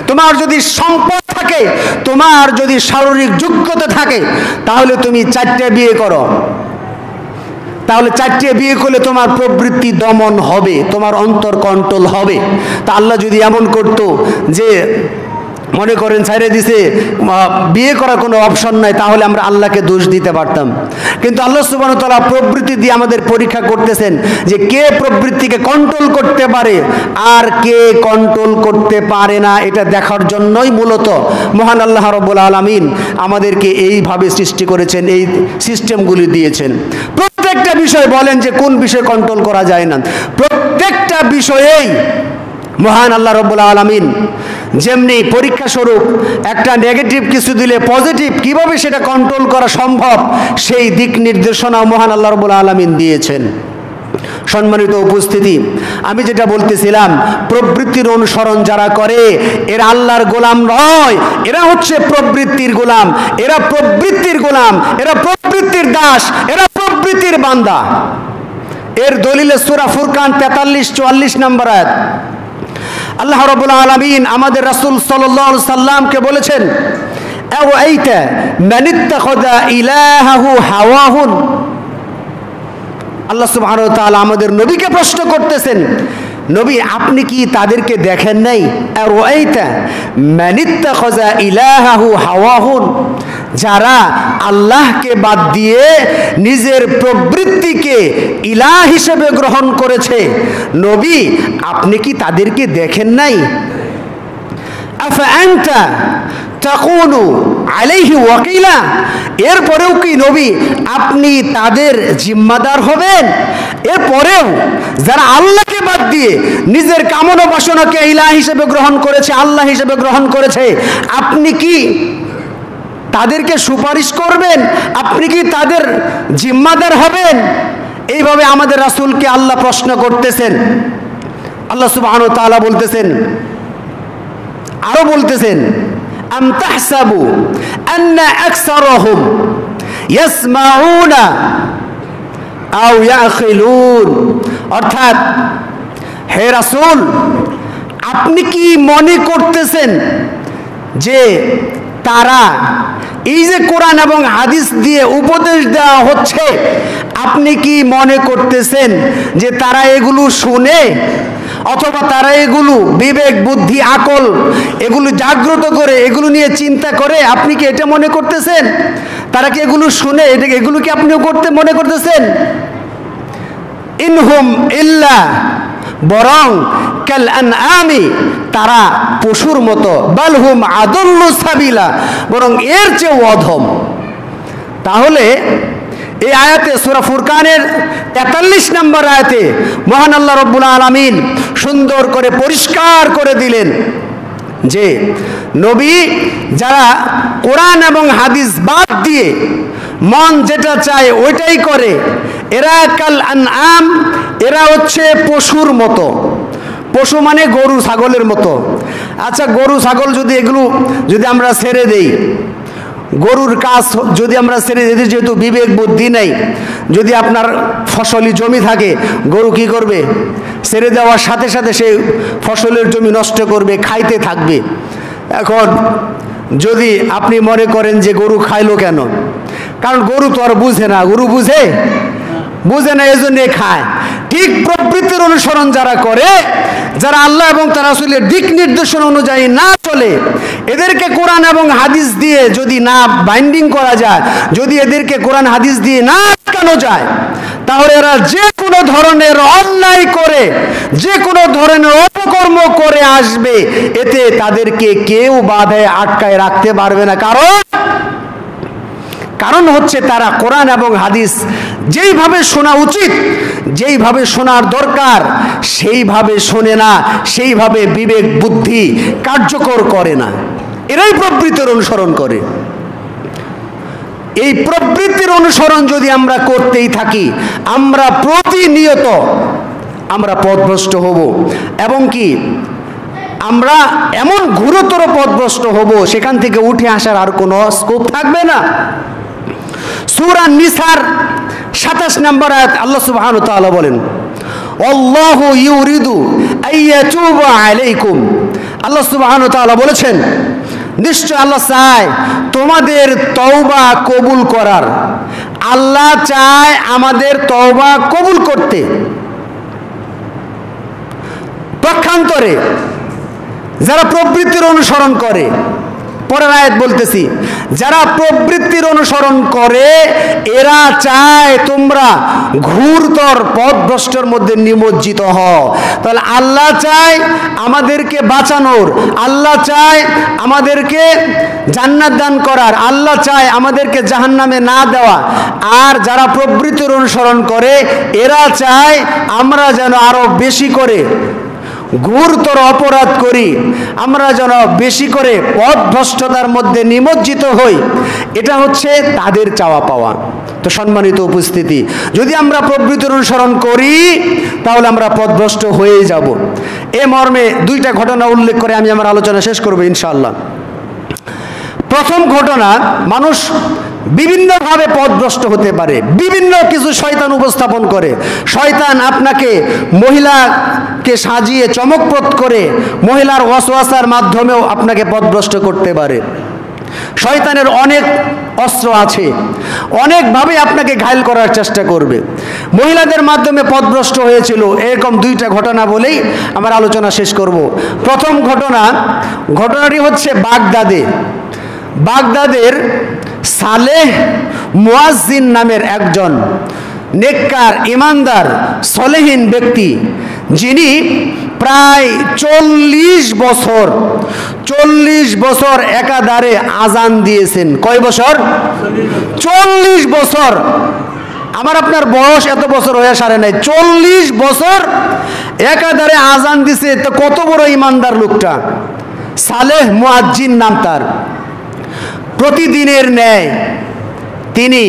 তোমার যদি সম্পদ থাকে, তোমার যদি শারীরিক যোগ্যতা থাকে, তাহলে তুমি 4টে বিয়ে করো। তাহলে 4টে বিয়ে করলে তোমার প্রবৃত্তি দমন হবে, তোমার অন্তর কন্ট্রোল হবে। তা আল্লাহ যদি এমন করতো যে মনে করেন ছাইরে দিছে, বিয়ে করার কোনো অপশন নাই, তাহলে আমরা আল্লাহকে দোষ দিতে পারতাম। কিন্তু আল্লাহ সুবহানাহু ওয়া তাআলা প্রবৃত্তি দিয়ে আমাদের পরীক্ষা করতেছেন যে কে প্রবৃত্তিকে কন্ট্রোল করতে পারে আর কে কন্ট্রোল করতে পারে না। এটা দেখার জন্যই মূলত মহান আল্লাহ রাব্বুল আলামিন আমাদেরকে এইভাবে সৃষ্টি করেছেন, এই সিস্টেমগুলি দিয়েছেন। প্রত্যেকটা বিষয় বলেন যে কোন বিষয় কন্ট্রোল করা যায় না, প্রত্যেকটা বিষয়েই মহান আল্লাহ রাব্বুল আলামিন যেমনি পরীক্ষা স্বরূপ একটা নেগেটিভ কিছু দিলে পজিটিভ কিভাবে সেটা কন্ট্রোল করা সম্ভব, সেই দিক নির্দেশনা মহান আল্লাহ রাব্বুল আলামিন দিয়েছেন। সম্মানিত উপস্থিতি, আমি যেটা বলতেছিলাম, প্রবৃত্তির অনুসরণ যারা করে এরা আল্লাহর গোলাম নয়, এরা হচ্ছে প্রবৃত্তির গোলাম, এরা প্রবৃত্তির গোলাম, এরা প্রবৃত্তির দাস, এরা প্রবৃত্তির বান্দা। এর দলিলে সূরা ফুরকান 43-44 নম্বর আয়াত। আল্লাহ রাব্বুল আলামিন আমাদের রাসূল সাল্লাল্লাহু আলাইহি সাল্লামকে বলেছেন, আওয়াইতা মানিত্তাখাযা ইলাহাহু হাওয়াহুন। আল্লাহ সুবহানাহু ওয়া তাআলা আমাদের নবীকে প্রশ্ন করতেছেন নবী আপনি কি তাদেরকে দেখেন নাই? আরাআইতা মান ইত্তাখাযা ইলাহাহু হাওয়াহুন, যারা আল্লাহকে বাদ দিয়ে নিজের প্রবৃত্তিকে ইলাহ হিসেবে গ্রহণ করেছে, নবী আপনি কি তাদেরকে দেখেন নাই? আফা আনতা তাকুনু আলাইহি ওয়াকিলা, এরপরেও কি নবী আপনি তাদের জিম্মাদার হবেন? এরপরেও যারা আল্লাহকে বাদ দিয়ে নিজের কামনা বাসনাকে ইলাহ হিসেবে গ্রহণ করেছে, আল্লাহ হিসেবে গ্রহণ করেছে, আপনি কি তাদেরকে সুপারিশ করবেন? আপনি কি তাদের জিম্মাদার হবেন? এইভাবে আমাদের রাসূলকে আল্লাহ প্রশ্ন করতেছেন। আল্লাহ সুবহানাহু ওয়া তাআলা বলতেছেন, আরো বলতেছেন, আম তাহসাবু আন্না আকসারহুম ইয়াসমাউনা আও ইয়াখিলুন, অর্থাৎ হে রাসূল আপনি কি মনে করতেছেন যে তারা এই যে কোরআন এবং হাদিস দিয়ে উপদেশ দেওয়া হচ্ছে, আপনি কি মনে করতেছেন যে তারা এগুলো শুনে, অথবা তারা এগুলো বিবেক বুদ্ধি আকল এগুলো জাগ্রত করে এগুলো নিয়ে চিন্তা করে? আপনি কি এটা মনে করতেছেন? তারা কি এগুলো শুনে এগুলো কি আপনিও করতে মনে করতেছেন? ইনহুম ইল্লা, বরং কাল আনআমি, তারা পশুর মতো, বালহুম আদাল্লু সাবিলা, বরং এর চেয়ে অধম। তাহলে এই আয়াতে সূরা ফুরকানের 43 নম্বর আয়াতে মহান আল্লাহ রাব্বুল আলামিন সুন্দর করে পরিষ্কার করে দিলেন যে নবী যারা কোরআন এবং হাদিস বাদ দিয়ে মন যেটা চায় ওইটাই করে, এরা কাল আনআম, এরা হচ্ছে পশুর মতো। পশু মানে গরু ছাগলের মতো। আচ্ছা, গরু ছাগল এগুলো যদি আমরা ছেড়ে দেই, গরুর কাজ যদি আমরা ছেড়ে দিই, যেহেতু বিবেক বুদ্ধি নেই, যদি আপনার ফসলি জমি থাকে, গরু কি করবে? ছেড়ে দেওয়ার সাথে সাথে সে ফসলের জমি নষ্ট করবে, খাইতে থাকবে। এখন যদি আপনি মনে করেন যে গরু খাইলো কেন, কারণ গরু তো আর বুঝে না, গরু বুঝে না, এজন্যে খায়। ঠিক প্রবৃত্তির অনুসরণ যারা করে, যারা আল্লাহ এবং তার রাসূলের দিক নির্দেশনা অনুযায়ী না চলে, এদেরকে কোরআন এবং হাদিস দিয়ে যদি না বাইন্ডিং করা যায়, যদি এদেরকে কোরআন হাদিস দিয়ে না আটকানো যায়, তাহলে এরা যে কোনো ধরনের অন্যায় করে, যে কোনো ধরনের অপকর্ম করে আসবে, এতে তাদেরকে কেউ বাধায় আটকায় রাখতে পারবে না। কারণ হচ্ছে তারা কোরআন এবং হাদিস যেইভাবে শোনা উচিত, যেইভাবে শোনার দরকার, সেইভাবে শোনে না, সেইভাবে বিবেক বুদ্ধি কার্যকর করে না। এরাই প্রবৃত্তির অনুসরণ করে। এই প্রবৃত্তির অনুসরণ যদি আমরা করতেই থাকি, আমরা প্রতিনিয়ত আমরা পথভ্রষ্ট হব, এবং কি আমরা এমন ঘোরতর পথভ্রষ্ট হব, সেখান থেকে উঠে আসার আর কোনো স্কোপ থাকবে না। সূরা নিসার 27 নম্বর আয়াত আল্লাহ সুবহানাহু ওয়া তাআলা বলেন, আল্লাহু ইউরিদু আইয়াতুবা আলাইকুম, আল্লাহ সুবহানাহু ওয়া তাআলা বলেছেন নিশ্চয় আল্লাহ চায় তোমাদের তওবা কবুল করার। আল্লাহ চায় আমাদের তওবা কবুল করতে। পক্ষান্তরে যারা প্রবৃত্তির অনুসরণ করে, পরের আয়াত বলতেছি, যারা প্রবৃত্তির অনুসরণ করে এরা চায় তোমরা ঘুরতর পথভ্রষ্টের মধ্যে নিমজ্জিত হও। তাহলে আল্লাহ চায় আমাদেরকে বাঁচানোর, আল্লাহ চায় আমাদেরকে জান্নাত দান করার, আল্লাহ চায় আমাদেরকে জাহান্নামে না দেওয়া। আর যারা প্রবৃত্তির অনুসরণ করে এরা চায় আমরা যেন আরো বেশি করে ঘোরতর অপরাধ করি, আমরা যেন বেশি করে পথভ্রষ্টতার মধ্যে নিমজ্জিত হই। এটা হচ্ছে তাদের চাওয়া পাওয়া। তো সম্মানিত উপস্থিতি, যদি আমরা প্রবৃত্তির অনুসরণ করি তাহলে আমরা পথভ্রষ্ট হয়েই যাব। এ মর্মে দুইটা ঘটনা উল্লেখ করে আমি আমার আলোচনা শেষ করব ইনশাআল্লাহ। প্রথম ঘটনা, মানুষ বিভিন্নভাবে পথভ্রষ্ট হতে পারে, বিভিন্ন কিছু শয়তান উপস্থাপন করে। শয়তান আপনাকে মহিলাকে সাজিয়ে চমকপ্রদ করে মহিলার ওয়াসওয়াসার মাধ্যমেও আপনাকে পথভ্রষ্ট করতে পারে। শয়তানের অনেক অস্ত্র আছে, অনেকভাবে আপনাকে ঘায়েল করার চেষ্টা করবে। মহিলাদের মাধ্যমে পথভ্রষ্ট হয়েছিল এরকম 2টা ঘটনা বলেই আমার আলোচনা শেষ করব। প্রথম ঘটনাটি হচ্ছে বাগদাদের সালেহ মুয়াজ্জিন নামের একজন নেককার, ইমানদার, সলেহীন ব্যক্তি, যিনি প্রায় 40 বছর একাধারে আজান দিয়েছেন। কয় বছর? 40 বছর। আমার আপনার বয়স এত বছর হয়ে সারে নাই, 40 বছর একাধারে আজান দিছে। তো কত বড় ইমানদার লোকটা! সালেহ মুয়াজ্জিন নাম তার। প্রতিদিনের ন্যায় তিনি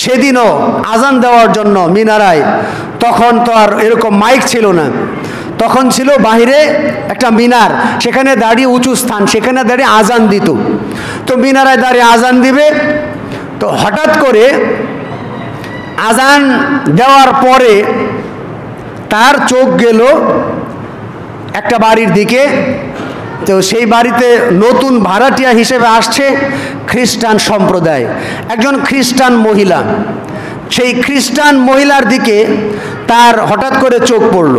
সেদিনও আজান দেওয়ার জন্য মিনারায়, তখন তো আর এরকম মাইক ছিল না, তখন ছিল বাহিরে একটা মিনার, সেখানে দাঁড়িয়ে উঁচু স্থান, সেখানে দাঁড়িয়ে আজান দিত। তো মিনারায় দাঁড়িয়ে আজান দিবে, তো হঠাৎ করে আজান দেওয়ার পরে তার চোখ গেল একটা বাড়ির দিকে। তো সেই বাড়িতে নতুন ভাড়াটিয়া হিসেবে আসছে খ্রিস্টান সম্প্রদায়, একজন খ্রিস্টান মহিলা। সেই খ্রিস্টান মহিলার দিকে তার হঠাৎ করে চোখ পড়ল।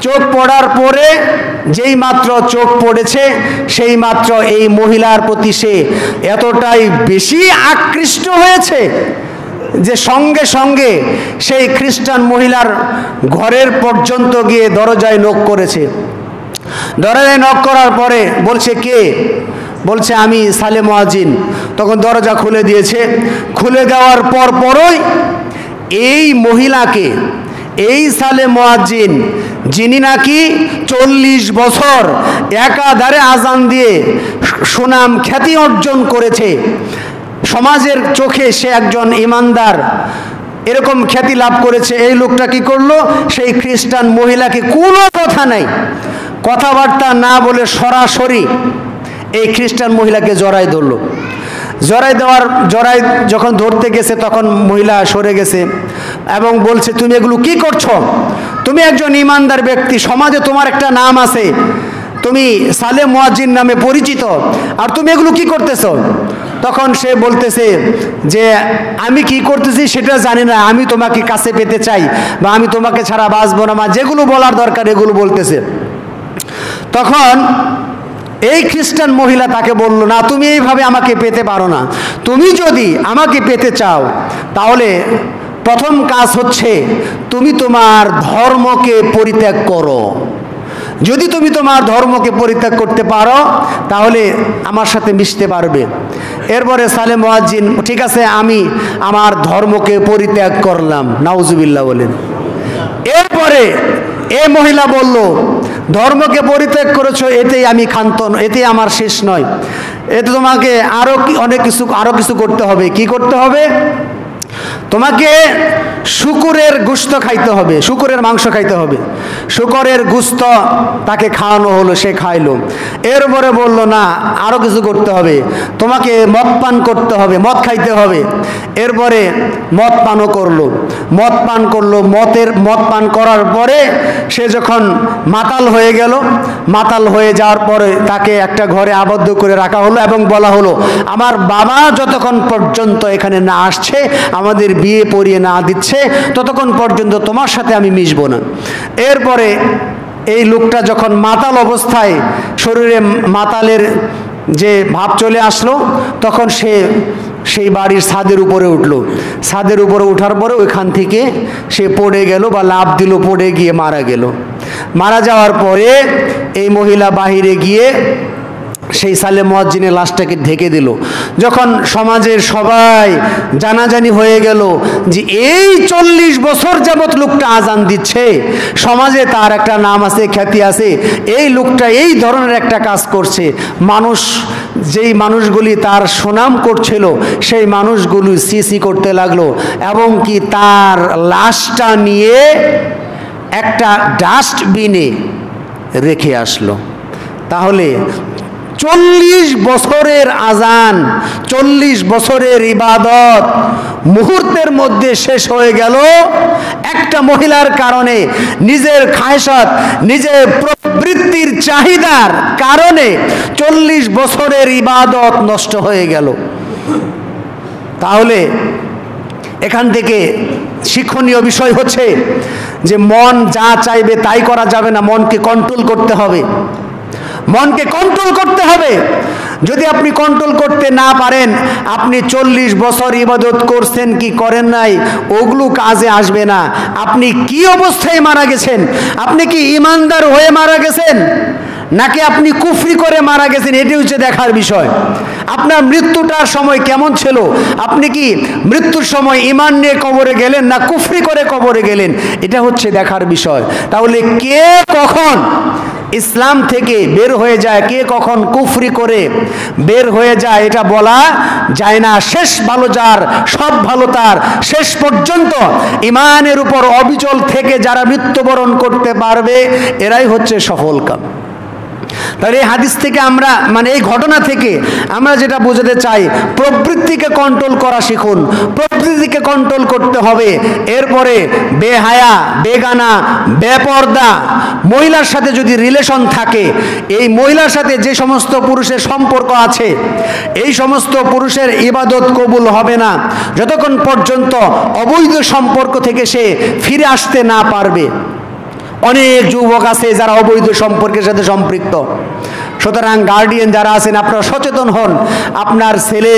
চোখ পড়ার পরে যেই মাত্র চোখ পড়েছে সেই মাত্র এই মহিলার প্রতি সে এতটাই বেশি আকৃষ্ট হয়েছে যে সঙ্গে সঙ্গে সেই খ্রিস্টান মহিলার ঘরের পর্যন্ত গিয়ে দরজায় নক করেছে। দরজায় নক করার পরে বলছে, কে? বলছে, আমি সালেহ মুয়াজ্জিন। তখন দরজা খুলে দিয়েছে। খুলে দেওয়ার পরই এই মহিলাকে, এই সালেহ মুয়াজ্জিন, যিনি নাকি 40 বছর একাধারে আজান দিয়ে সুনাম খ্যাতি অর্জন করেছে, সমাজের চোখে সে একজন ইমানদার, এরকম খ্যাতি লাভ করেছে, এই লোকটা কি করলো? সেই খ্রিস্টান মহিলাকে কোনো কথা নাই, কথাবার্তা না বলে সরাসরি এই খ্রিস্টান মহিলাকে জড়ায় ধরল। জড়াই যখন ধরতে গেছে তখন মহিলা সরে গেছে এবং বলছে, তুমি এগুলো কি করছো? তুমি একজন ইমানদার ব্যক্তি, সমাজে তোমার একটা নাম আছে, তুমি সালেহ মুয়াজ্জিন নামে পরিচিত, আর তুমি এগুলো কি করতেছো? তখন সে বলতেছে যে আমি কি করতেছি সেটা জানি না, আমি তোমাকে কাছে পেতে চাই, বা আমি তোমাকে ছাড়া বাঁচবো না, যেগুলো বলার দরকার এগুলো বলতেছে। তখন এই খ্রিস্টান মহিলা তাকে বলল, না, তুমি এইভাবে আমাকে পেতে পারো না, তুমি যদি আমাকে পেতে চাও তাহলে প্রথম কাজ হচ্ছে তুমি তোমার ধর্মকে পরিত্যাগ করো। যদি তুমি তোমার ধর্মকে পরিত্যাগ করতে পারো তাহলে আমার সাথে মিশতে পারবে। এরপরে সালেহ মুয়াজ্জিন, ঠিক আছে, আমি আমার ধর্মকে পরিত্যাগ করলাম। নাউজুবিল্লাহ বলেন। এরপরে এ মহিলা বলল, ধর্মকে পরিত্যাগ করেছো, এতেই আমি ক্ষান্ত, এতেই আমার শেষ নয়, এতে তোমাকে আরো কিছু করতে হবে। কি করতে হবে? তোমাকে শুকুরের গোশত খাইতে হবে, শুকুরের মাংস খাইতে হবে। শুকুরের গোশত তাকে খাওয়ানো হলো, সে খাইলো। এরপরে বলল, না, আরো কিছু করতে হবে, তোমাকে মদ পান করতে হবে, মদ খাইতে হবে। এরপরে মদ পানও করলো, মদ পান করার পরে সে যখন মাতাল হয়ে গেল, মাতাল হয়ে যাওয়ার পরে তাকে একটা ঘরে আবদ্ধ করে রাখা হলো এবং বলা হলো, আমার বাবা যতক্ষণ পর্যন্ত এখানে না আসছে, আমাদের বিয়ে পড়িয়ে না দিচ্ছে, ততক্ষণ পর্যন্ত তোমার সাথে আমি মিশবো না। এরপরে এই লোকটা যখন মাতাল অবস্থায়, শরীরে মাতালের যে ভাব চলে আসলো, তখন সে সেই বাড়ির ছাদের উপরে উঠলো। ছাদের উপরে ওঠার পরে ওইখান থেকে সে পড়ে গেল বা লাফ দিল, পড়ে গিয়ে মারা গেল। মারা যাওয়ার পরে এই মহিলা বাহিরে গিয়ে সেই সালেহ মুয়াজ্জিনের লাশটাকে ঢেকে দিল। যখন সমাজের সবাই জানাজানি হয়ে গেল যে এই 40 বছর যাবৎ লোকটা আজান দিচ্ছে, সমাজে তার একটা নাম আছে, খ্যাতি আছে, এই লোকটা এই ধরনের একটা কাজ করছে, যেই মানুষগুলি তার সুনাম করছিল সেই মানুষগুলি সিসি করতে লাগলো এবং কি তার লাশটা নিয়ে একটা ডাস্টবিনে রেখে আসলো। তাহলে 40 বছরের আজান, 40 বছরের ইবাদত মুহূর্তের মধ্যে শেষ হয়ে গেল একটা মহিলার কারণে। নিজের খায়সাত, নিজের প্রবৃত্তির চাহিদার কারণে 40 বছরের ইবাদত নষ্ট হয়ে গেল। তাহলে এখান থেকে শিক্ষণীয় বিষয় হচ্ছে যে মন যা চাইবে তাই করা যাবে না, মনকে কন্ট্রোল করতে হবে, মনকে কন্ট্রোল করতে হবে। যদি আপনি কন্ট্রোল করতে না পারেন, আপনি 40 বছর ইবাদত করছেন কি করেন নাই ওগুলো কাজে আসবে না। আপনি কি অবস্থায় মারা গেছেন, আপনি কি ইমানদার হয়ে মারা গেছেন নাকি আপনি কুফরি করে মারা গেছেন, এটি হচ্ছে দেখার বিষয়। আপনার মৃত্যুটার সময় কেমন ছিল, আপনি কি মৃত্যুর সময় ঈমান নিয়ে কবরে গেলেন না কুফরি করে কবরে গেলেন, এটা হচ্ছে দেখার বিষয়। তাহলে কে কখন ইসলাম থেকে বের হয়ে যায়, কে কখন কুফরি করে বের হয়ে যায় এটা বলা যায় না। শেষ ভালো যার, সব ভালো তার। শেষ পর্যন্ত ঈমানের উপর অবিচল থেকে যারা মৃত্যুবরণ করতে পারবে এরাই হচ্ছে সফল কাম। তাহলে এই হাদিস থেকে আমরা, মানে এই ঘটনা থেকে আমরা যেটা বোঝাতে চাই, প্রবৃত্তিকে কন্ট্রোল করা শিখুন, প্রবৃত্তিকে কন্ট্রোল করতে হবে। এরপরে বেহায়া, বেগানা, বেপর্দা মহিলার সাথে যদি রিলেশন থাকে, এই মহিলার সাথে যে সমস্ত পুরুষের সম্পর্ক আছে, এই সমস্ত পুরুষের ইবাদত কবুল হবে না যতক্ষণ পর্যন্ত অবৈধ সম্পর্ক থেকে সে ফিরে আসতে না পারবে। অনেক যুবক আছে যারা অবৈধ সম্পর্কের সাথে সম্পৃক্ত। সুতরাং গার্ডিয়ান যারা আছেন, আপনারা সচেতন হন। আপনার ছেলে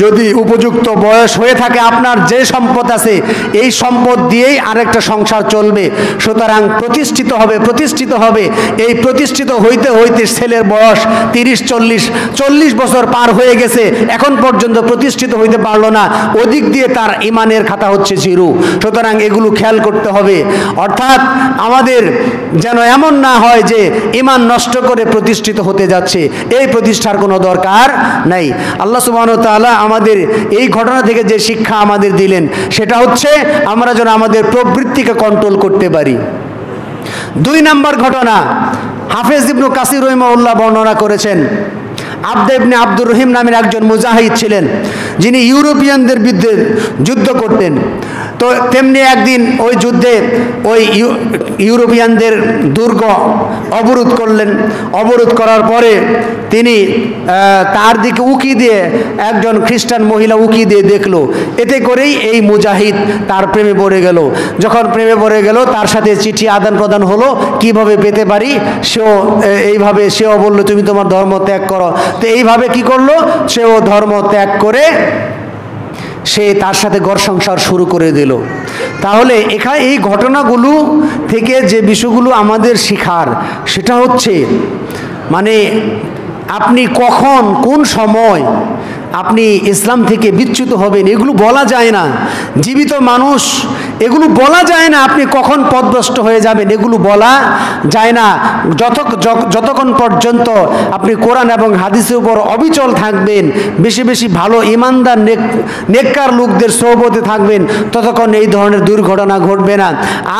যদি উপযুক্ত বয়স হয়ে থাকে, আপনার যে সম্পদ আছে এই সম্পদ দিয়েই আরেকটা সংসার চলবে। সুতরাং প্রতিষ্ঠিত হবে। এই প্রতিষ্ঠিত হইতে হইতে ছেলের বয়স 30-40 বছর পার হয়ে গেছে, এখন পর্যন্ত প্রতিষ্ঠিত হইতে পারলো না, ওদিক দিয়ে তার ইমানের খাতা হচ্ছে জিরো। সুতরাং এগুলো খেয়াল করতে হবে। অর্থাৎ আমাদের যেন এমন না হয় যে ইমান নষ্ট করে প্রতিষ্ঠিত হতে যাচ্ছে, এই প্রতিষ্ঠার কোনো দরকার নাই। আল্লাহ সুবহানাহু ওয়া তাআলা আমাদের এই ঘটনা থেকে যে শিক্ষা আমাদের দিলেন সেটা হচ্ছে আমরা যেন আমাদের প্রবৃত্তিকে কন্ট্রোল করতে পারি। 2 নম্বর ঘটনা, হাফেজ ইবনে কাসির রাহিমাহুল্লাহ বর্ণনা করেছেন। আবদ ইবনে আব্দুর রহিম নামের একজন মুজাহিদ ছিলেন, যিনি ইউরোপিয়ানদের বিরুদ্ধে যুদ্ধ করতেন। তো তেমনি একদিন ওই যুদ্ধে ওই ইউরোপিয়ানদের দুর্গ অবরোধ করলেন। অবরোধ করার পরে তিনি তার দিকে উকি দিয়ে, একজন খ্রিস্টান মহিলা উকি দিয়ে দেখলো। এতে করেই এই মুজাহিদ তার প্রেমে পড়ে গেল। যখন প্রেমে পড়ে গেল, তার সাথে চিঠি আদান প্রদান হলো, কিভাবে পেতে পারি। সেও বলল তুমি তোমার ধর্ম ত্যাগ করো। তো এইভাবে কি করলো, সেও ধর্ম ত্যাগ করে সে তার সাথে ঘর সংসার শুরু করে দিল। তাহলে এখানে এই ঘটনাগুলো থেকে যে বিষয়গুলো আমাদের শিখার, সেটা হচ্ছে মানে আপনি কখন কোন সময় আপনি ইসলাম থেকে বিচ্যুত হবেন এগুলো বলা যায় না। জীবিত মানুষ, এগুলো বলা যায় না। আপনি কখন পথভ্রষ্ট হয়ে যাবেন এগুলো বলা যায় না। যতক্ষণ পর্যন্ত আপনি কোরআন এবং হাদিসের উপর অবিচল থাকবেন, বেশি বেশি ভালো ইমানদার নেককার লোকদের সোহবতে থাকবেন, ততক্ষণ এই ধরনের দুর্ঘটনা ঘটবে না।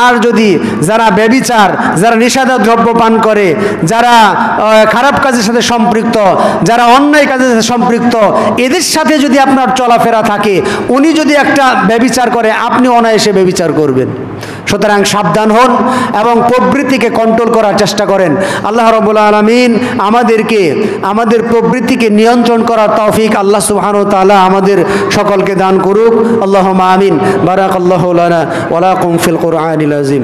আর যদি যারা ব্যভিচার, যারা নেশাদার দ্রব্য পান করে, যারা খারাপ কাজের সাথে সম্পৃক্ত, যারা অন্যায় কাজের সাথে সম্পৃক্ত, এদের সাথে যদি আপনার চলাফেরা থাকে, উনি যদি একটা ব্যভিচার করে, আপনি অনায়াসে ব্যভিচার করবেন। সুতরাং সাবধান হন এবং প্রবৃত্তিকে কন্ট্রোল করার চেষ্টা করেন। আল্লাহ রাব্বুল আলামিন আমাদেরকে আমাদের প্রবৃত্তিকে নিয়ন্ত্রণ করার তৌফিক আল্লাহ সুবহানাহু ওয়া তাআলা আমাদের সকলকে দান করুক। আল্লাহুম্মা আমিন। বারাকাল্লাহু লানা ওয়া লাকুম ফিল কুরআনিল আযীম।